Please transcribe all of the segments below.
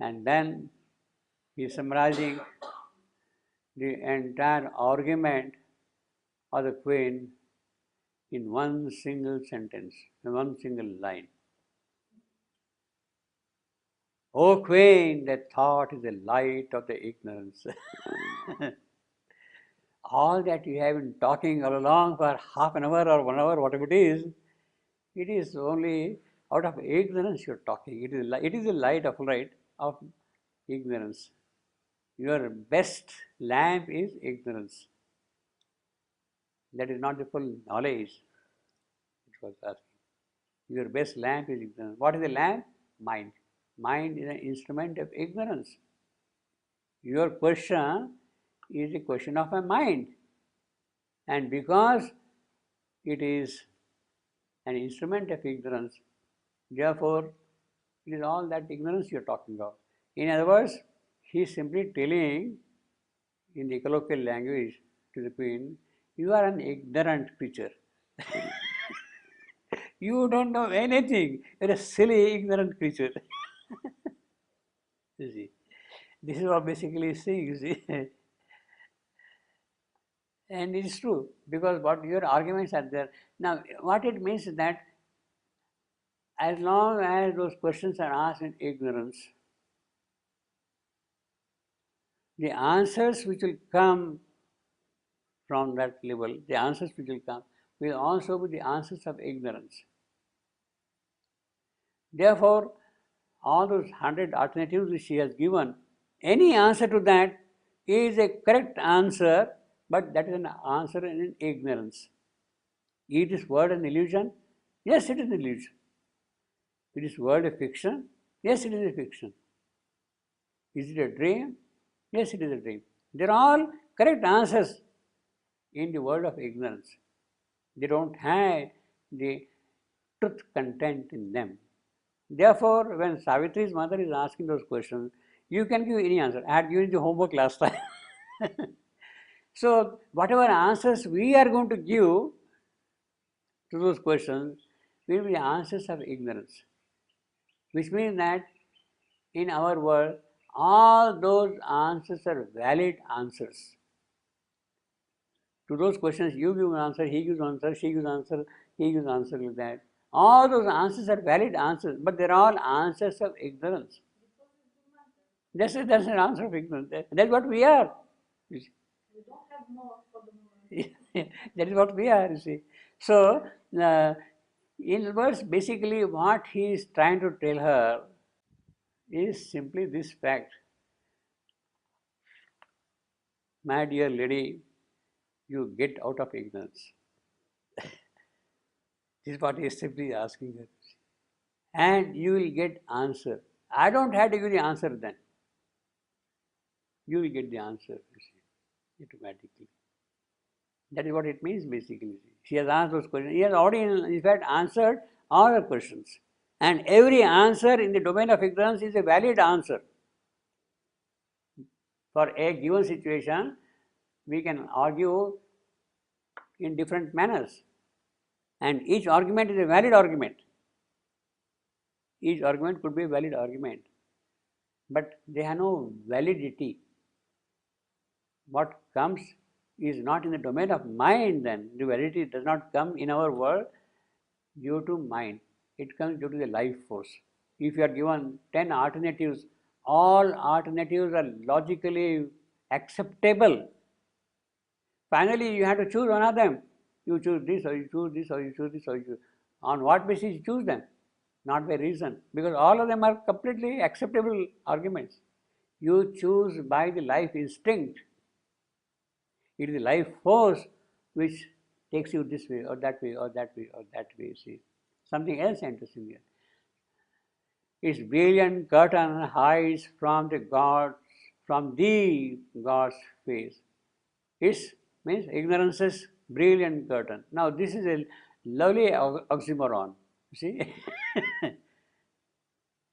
And then he is summarizing the entire argument of the queen in one single sentence, in one single line. O queen, that thought is the light of the ignorance. All that you have been talking all along for half an hour or 1 hour, whatever it is only out of ignorance you're talking. It is the light of light of ignorance. Your best lamp is ignorance. That is not the full knowledge. It was asking. Your best lamp is ignorance. What is the lamp? Mind. Mind is an instrument of ignorance. Your question is a question of a mind. And because it is an instrument of ignorance, therefore, it is all that ignorance you are talking about. In other words, he is simply telling in the colloquial language to the queen, you are an ignorant creature. You don't know anything. You're a silly, ignorant creature. You see, this is what basically he's saying, you see. And it is true, because what your arguments are there. Now, what it means is that as long as those questions are asked in ignorance, the answers which will come from that level, the answers which will come, will also be the answers of ignorance. Therefore, all those 100 alternatives which she has given, any answer to that is a correct answer, but that is an answer in ignorance. Is this word an illusion? Yes, it is an illusion. Is this world a fiction? Yes, it is a fiction. Is it a dream? Yes, it is a dream. They are all correct answers in the world of ignorance. They don't have the truth content in them. Therefore, when Savitri's mother is asking those questions, you can give any answer. I had given the homework last time. So, whatever answers we are going to give to those questions will be answers of ignorance, which means that in our world, all those answers are valid answers. To those questions, you give an answer, he gives an answer, she gives an answer, he gives an answer like that. All those answers are valid answers, but they're all answers of ignorance. That's an answer of ignorance. That's what we are. You see. We don't have more for the moment. That is what we are, you see. So, in words, basically what he is trying to tell her is simply this fact. My dear lady, you get out of ignorance. This is what he is simply asking her. And you will get answer. I don't have to give the answer then. You will get the answer, you see, automatically. That is what it means basically. She has asked those questions. He has already in fact answered all the questions. And every answer in the domain of ignorance is a valid answer. For a given situation, we can argue in different manners. And each argument is a valid argument. Each argument could be a valid argument. But they have no validity. What comes is not in the domain of mind then. The validity does not come in our world due to mind. It comes due to the life force. If you are given 10 alternatives, all alternatives are logically acceptable. Finally, you have to choose one of them. You choose this, or you choose this, or you choose this, or you choose. On what basis you choose them? Not by reason, because all of them are completely acceptable arguments. You choose by the life instinct. It is the life force which takes you this way, or that way, or that way, or that way. See, something else interesting here. Its brilliant curtain hides from the God's face. It means ignorance's brilliant curtain. Now, this is a lovely oxymoron. You see,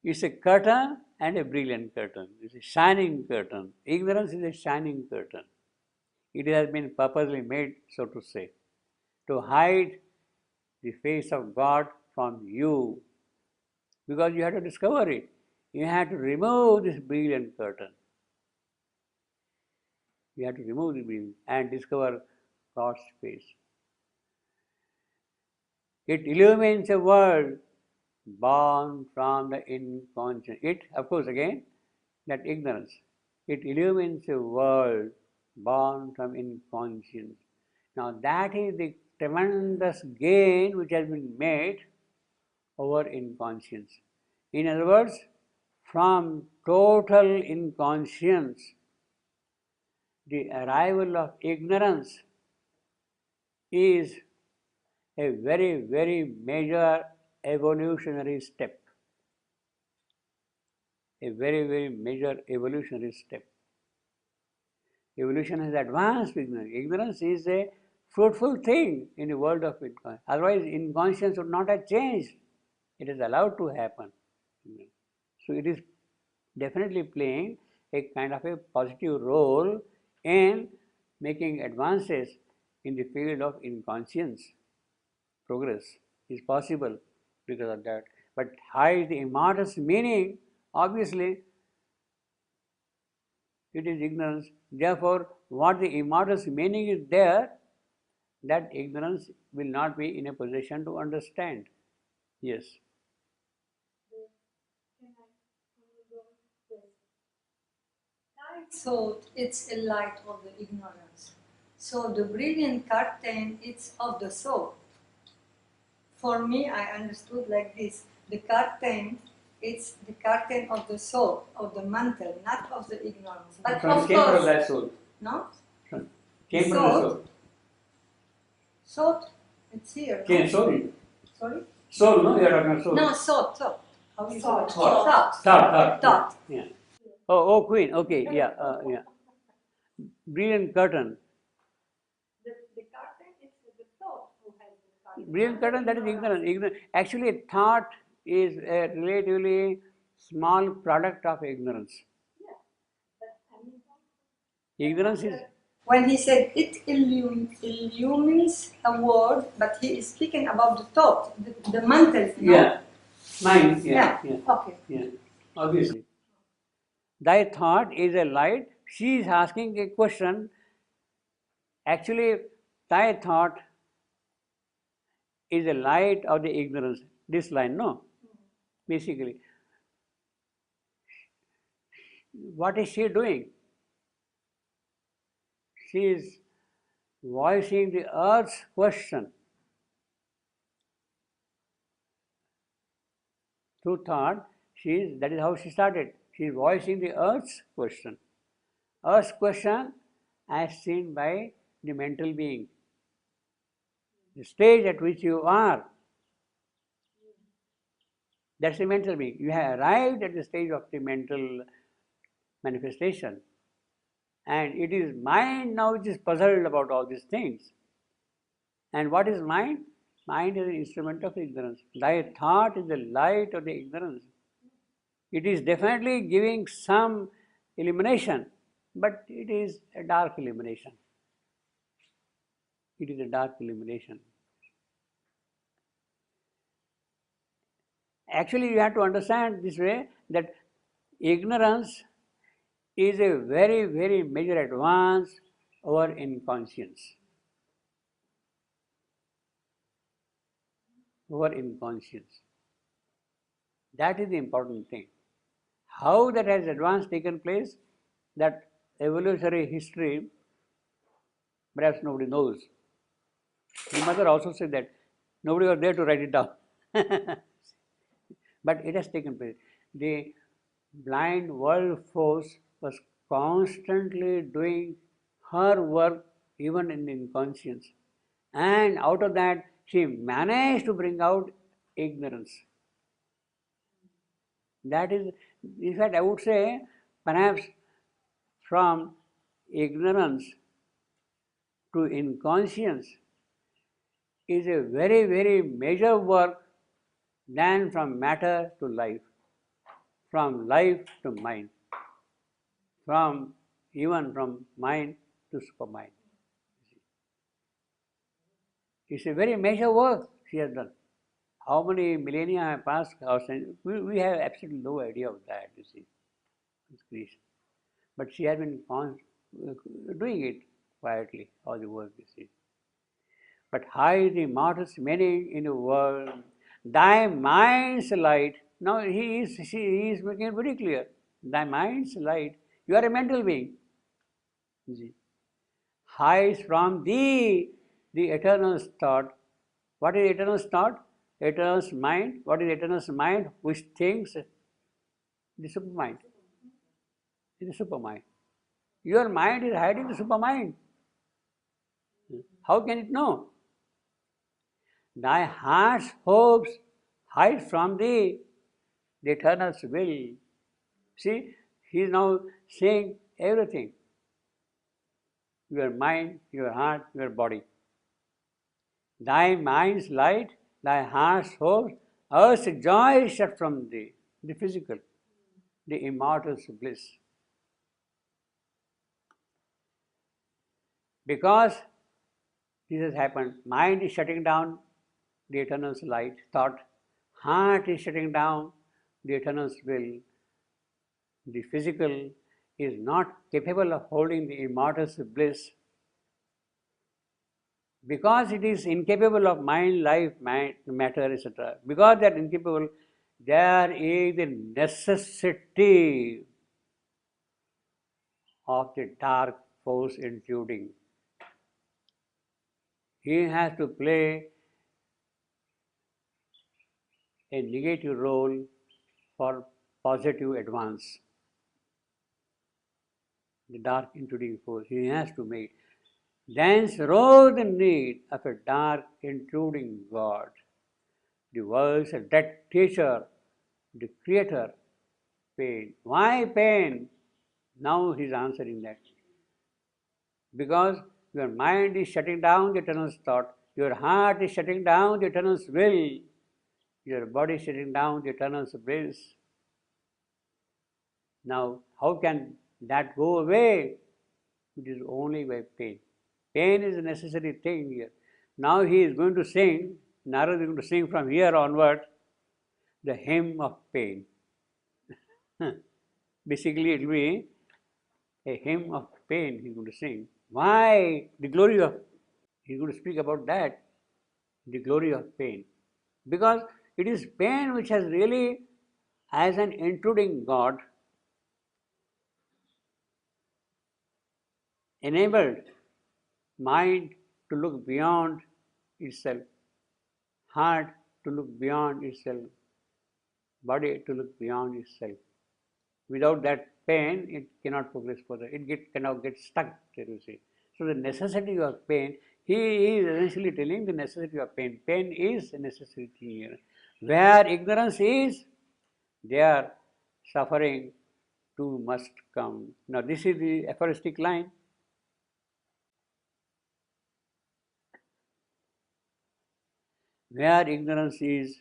it's a curtain and a brilliant curtain. It's a shining curtain. Ignorance is a shining curtain. It has been purposely made, so to say, to hide the face of God from you, because you have to discover it. you have to remove this brilliant curtain. You have to remove the brilliant and discover God's face. It illumines a world born from the inconscious. It, of course, again, that ignorance. It illumines a world born from inconscience. Now that is the tremendous gain which has been made over inconscience. In other words, from total inconscience, the arrival of ignorance is a very, very major evolutionary step. A very, very major evolutionary step. Evolution has advanced ignorance. Ignorance is a fruitful thing in the world of inconscience. Otherwise, inconscience would not have changed. It is allowed to happen. So it is definitely playing a kind of a positive role in making advances in the field of inconscience. Progress is possible because of that. But hide the immortal's meaning, obviously, it is ignorance. Therefore, what the immortal's meaning is there, that ignorance will not be in a position to understand. Yes. I thought it's a light of the ignorance. So the brilliant curtain, it's of the soul. For me, I understood like this. The curtain, it's the curtain of the soul, of the mantle, not of the ignorance. But of Came from course, that soul. no? Came from the soul. Thought, it's here. Came No? soul. Sorry? Soul, no? You are talking about soul. No, thought. How you say it? Thought. Thought. Yeah. Oh, Queen. Okay. Yeah. Yeah. Brilliant curtain. The curtain is the thought who has the curtain. Brilliant curtain. That is ignorance. Actually, thought is a relatively small product of ignorance. Yeah. But I mean, Ignorance is. When he said it illumines a word, but he is speaking about the thought, the mantle. You know? Yeah. Mind. Yeah. Okay. Yeah. Obviously. Thy thought is a light. She is asking a question. Actually, thy thought is a light of the ignorance. This line, no? Basically. What is she doing? She is voicing the earth's question. Through thought, that is how she started. She is voicing the earth's question. Earth's question as seen by the mental being. The stage at which you are, that's the mental being. You have arrived at the stage of the mental manifestation. And it is mind now which is puzzled about all these things. And what is mind? Mind is an instrument of ignorance. Thy thought is the light of the ignorance. It is definitely giving some illumination, but it is a dark illumination. It is a dark illumination. Actually, you have to understand this way that ignorance is a very, very major advance over inconscience. Over inconscience. That is the important thing. How that has advance taken place, that evolutionary history, perhaps nobody knows. The mother also said that nobody was there to write it down. But it has taken place. The blind world force was constantly doing her work even in inconscience. And out of that, she managed to bring out ignorance. That is, in fact, I would say, perhaps from ignorance to inconscience is a very, very major work than from matter to life, from life to mind, even from mind to supermind. It's a very major work she has done. how many millennia have passed, we have absolutely no idea of that, you see, this creation. But she has been doing it quietly, all the work, you see. But hide the immortal's meaning in the world, thy mind's light. Now he is making it very clear. Thy mind's light, you are a mental being. You see. Hides from thee the eternal thought. What is eternal thought? Eternal mind. What is eternal mind? Which thinks the supermind. The supermind. Your mind is hiding the supermind. How can it know? Thy heart's hopes hide from thee the eternal's will. See, he is now saying everything. Your mind, your heart, your body. Thy mind's light, thy heart's hope, earth's joy is shut from thee, the physical, the immortal's bliss. Because this has happened, mind is shutting down the eternal's light, thought, heart is shutting down the eternal's will, the physical is not capable of holding the immortal's bliss. Because it is incapable of mind, life, matter, etc. Because they are incapable, there is the necessity of the dark force intruding. He has to play a negative role for positive advance. The dark intruding force, he has to make. Thence rose the need of a dark intruding God. The world's a dead teacher, the creator, pain. Why pain? Now he is answering that. Because your mind is shutting down the eternal's thought, your heart is shutting down the eternal's will, your body is shutting down the eternal's bliss. Now, how can that go away? It is only by pain. Pain is a necessary thing here. Now he is going to sing, Narada is going to sing from here onward, the hymn of pain. Basically, it will be a hymn of pain he is going to sing. Why? The glory of, he is going to speak about that, the glory of pain. Because it is pain which has really, as an intruding God, enabled mind to look beyond itself, heart to look beyond itself, body to look beyond itself. Without that pain, it cannot progress further. It cannot get stuck there, you see. So the necessity of pain, he is essentially telling the necessity of pain. Pain is a necessary thing here. Where ignorance is, there suffering too must come. Now this is the aphoristic line. Where ignorance is,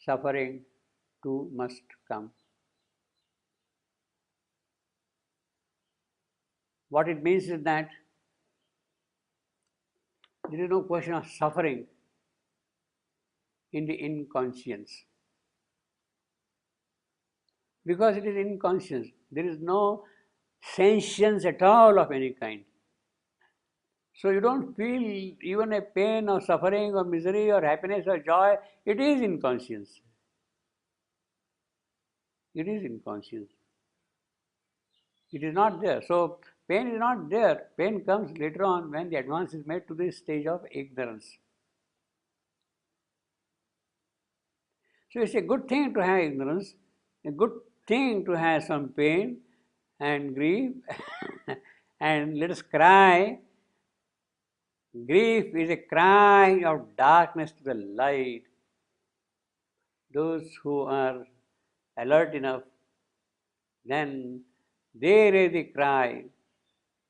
suffering too must come. What it means is that there is no question of suffering in the inconscience. Because it is inconscience, there is no sentience at all of any kind. So you don't feel even a pain or suffering or misery or happiness or joy, it is inconscience. It is inconscience. It is not there. So pain is not there. Pain comes later on when the advance is made to this stage of ignorance. So it's a good thing to have ignorance, a good thing to have some pain and grief, and let us cry. Grief is a cry of darkness to the light. Those who are alert enough, then they raise a cry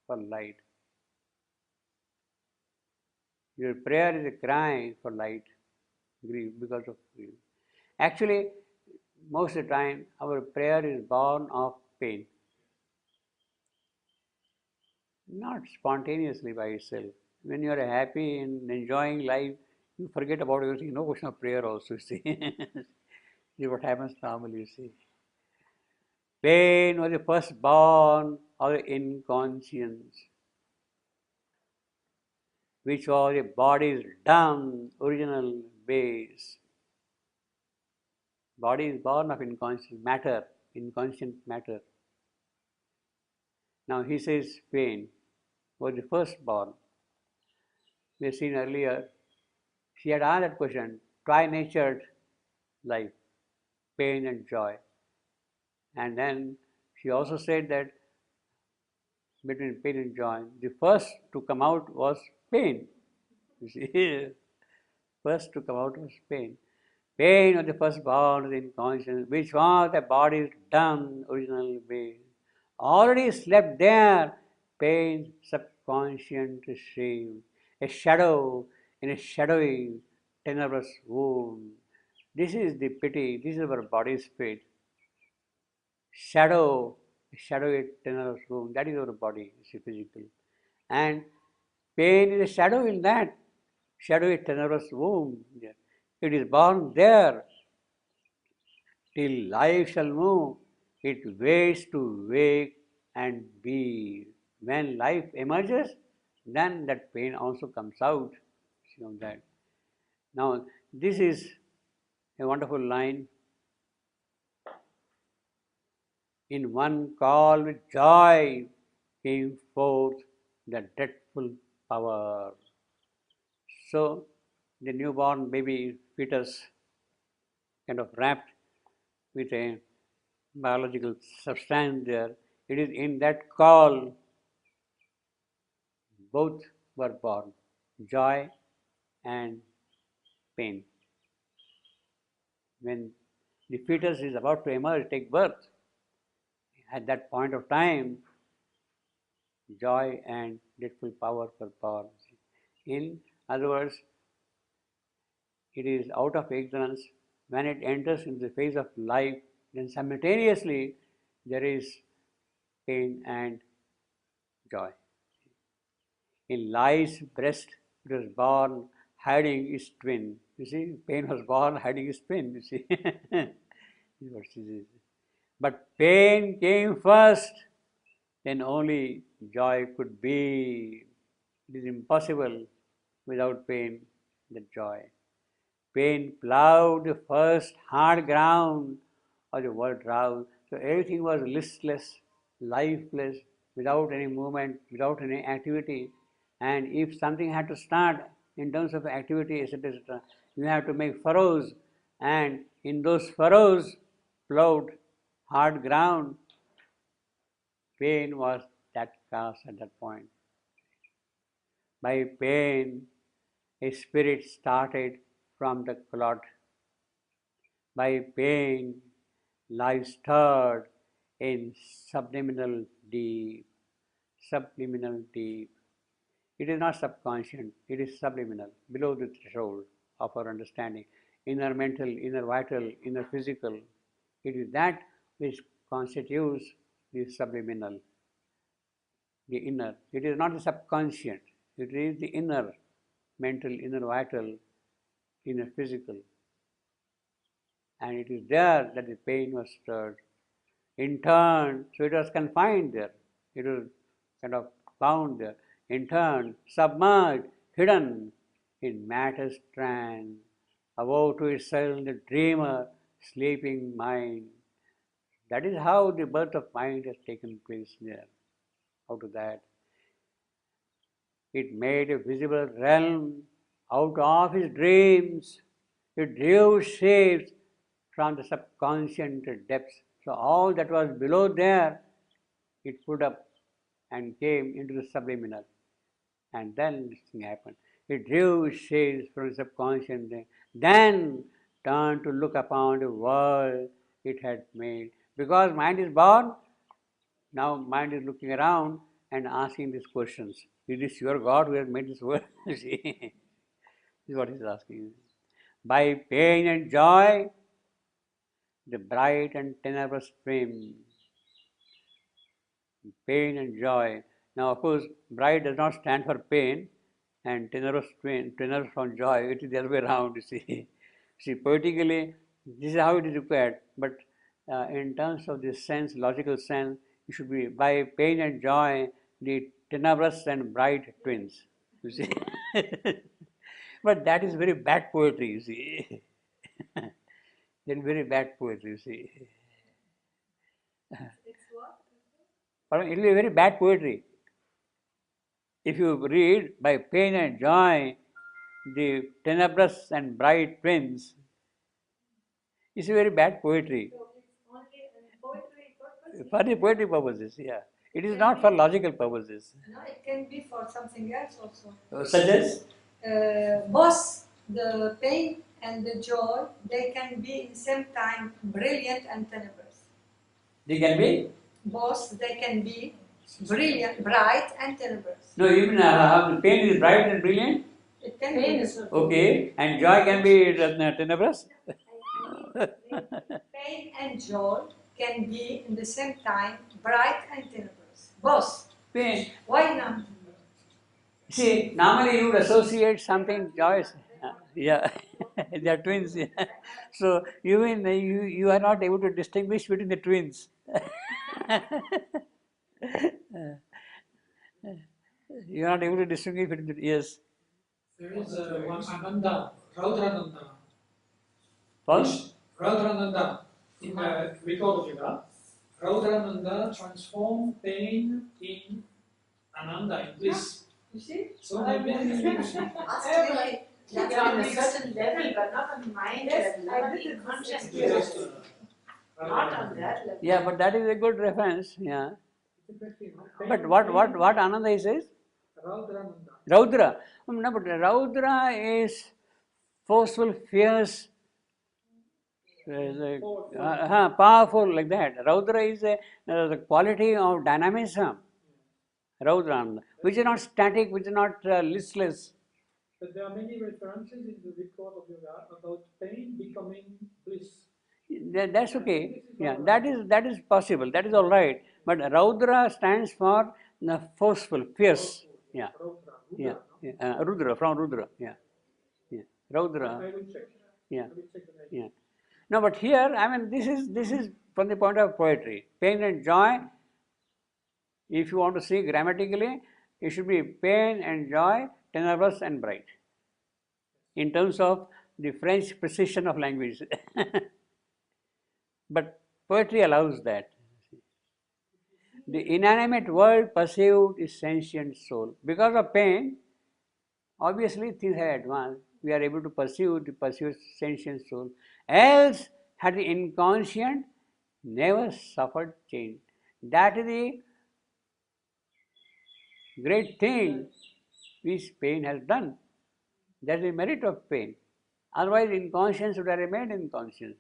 for light. Your prayer is a cry for light, grief, because of grief. Actually, most of the time, our prayer is born of pain. not spontaneously by itself. When you are happy and enjoying life, you forget about everything. No question of prayer also, you see. This is what happens normally, you see. Pain was the first born of the inconscience, which was the body's dumb original base. Body is born of inconscient matter. Now he says pain was the first born. We have seen earlier, she had asked that question, tri-natured life, pain and joy. And then she also said that between pain and joy, the first to come out was pain. You see, first to come out was pain. Pain was the first born of the inconscience, which was the body's dumb original base. Already slept there, pain's subconscious stream, a shadow in a shadowy, tenebrous wound. This is the pity, this is our body's fate. Shadow, shadowy, tenebrous wound, that is our body, it's physical. And pain is a shadow in that, shadowy, tenebrous wound. It is born there. Till life shall move, it waits to wake and be. When life emerges, then that pain also comes out. See on that. Now, this is a wonderful line. In one call with joy came forth the dreadful power. So, the newborn baby fetus kind of wrapped with a biological substance there. It is in that call both were born, joy and pain. When the fetus is about to emerge, take birth, at that point of time, joy and dreadful power were born. In other words, it is out of ignorance. When it enters into the phase of life, then simultaneously there is pain and joy. In life's breast, it was born hiding its twin. You see, pain was born hiding its twin, you see. What she says. But pain came first, then only joy could be. It is impossible without pain, the joy. Pain plowed the first hard ground of the world round. So everything was listless, lifeless, without any movement, without any activity. And if something had to start in terms of activity, etc., etc., you have to make furrows, and in those furrows, plowed hard ground, pain was that cast at that point. By pain, a spirit started from the clot. By pain, life stirred in subliminal deep. Subliminal deep. It is not subconscious, it is subliminal, below the threshold of our understanding. Inner mental, inner vital, inner physical. It is that which constitutes the subliminal, the inner. It is not the subconscious, it is the inner mental, inner vital, inner physical. And it is there that the pain was stirred. In turn, so it was confined there, it was kind of bound there. In turn, submerged, hidden in matter's trance, above to itself the dreamer, sleeping mind. That is how the birth of mind has taken place there. Out of that, it made a visible realm out of his dreams. It drew shapes from the subconscious depths. So all that was below there, it put up and came into the subliminal. And then this thing happened. It drew shades from the subconscious, then turned to look upon the world it had made. Because mind is born, now mind is looking around and asking these questions. Is this your God who has made this world? See, this is what he is asking. By pain and joy, the bright and tenebrous stream, pain and joy, Now, of course, bright does not stand for pain, and tenerus from joy. It is the other way around, you see. See, poetically, this is how it is required, but in terms of this sense, logical sense, it should be by pain and joy, the tenebrous and bright twins, you see. But that is very bad poetry, you see. That is very bad poetry, you see. It's what? Pardon, it will be very bad poetry. If you read by pain and joy, the tenebrous and bright twins, it's a very bad poetry. So it's only poetry purpose? For the poetry purposes, yeah. It is not for logical purposes. No, it can be for something else also. Such as? Both the pain and the joy, they can be in the same time brilliant and tenebrous. They can be? Both, they can be brilliant, bright and tenebrous. No, even pain is bright and brilliant. It can Pain be. is not Okay, and joy can be tenebrous. Pain and joy can be in the same time bright and tenebrous. Both. Pain. Why not? See, normally you would associate something joyous. Yeah, they are twins. Yeah. So you are not able to distinguish between the twins. You are not able to distinguish between the yes. There is one Ananda, Raudrananda. First, Raudrananda in the record yoga. Raudrananda transform pain in Ananda, in bliss. You see? So maybe Everybody, that's on a certain level, but not on the mind level, not the conscious level. Not on that level. yeah, but that is a good reference. Yeah. But what Ananda he says? Raudrananda. Raudra. No, but Raudra is forceful, fierce, powerful like that. Raudra is the quality of dynamism. Raudra, which is not static, which is not listless. But there are many references in the record of yoga about pain becoming bliss. That's okay. Yeah, that is possible. That is all right. But Raudra stands for the forceful, fierce. Yeah, yeah, yeah. Rudra, from Rudra. Yeah, yeah. Raudra. I will check. Yeah, I will check the name. yeah. No, but here, I mean, this is from the point of poetry. Pain and joy. If you want to see grammatically, it should be pain and joy, tenebrous and bright. In terms of the French precision of language. But poetry allows that. The inanimate world perceived is sentient soul. Because of pain, obviously things have advanced. We are able to perceive sentient soul. Else had the inconscient never suffered change. That is the great thing which pain has done. That is the merit of pain. Otherwise, inconscience would have remained inconscious,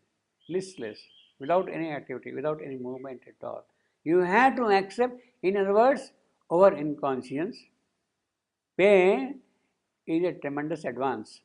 listless, without any activity, without any movement at all. You have to accept, in other words, over inconscience. Pain is a tremendous advance.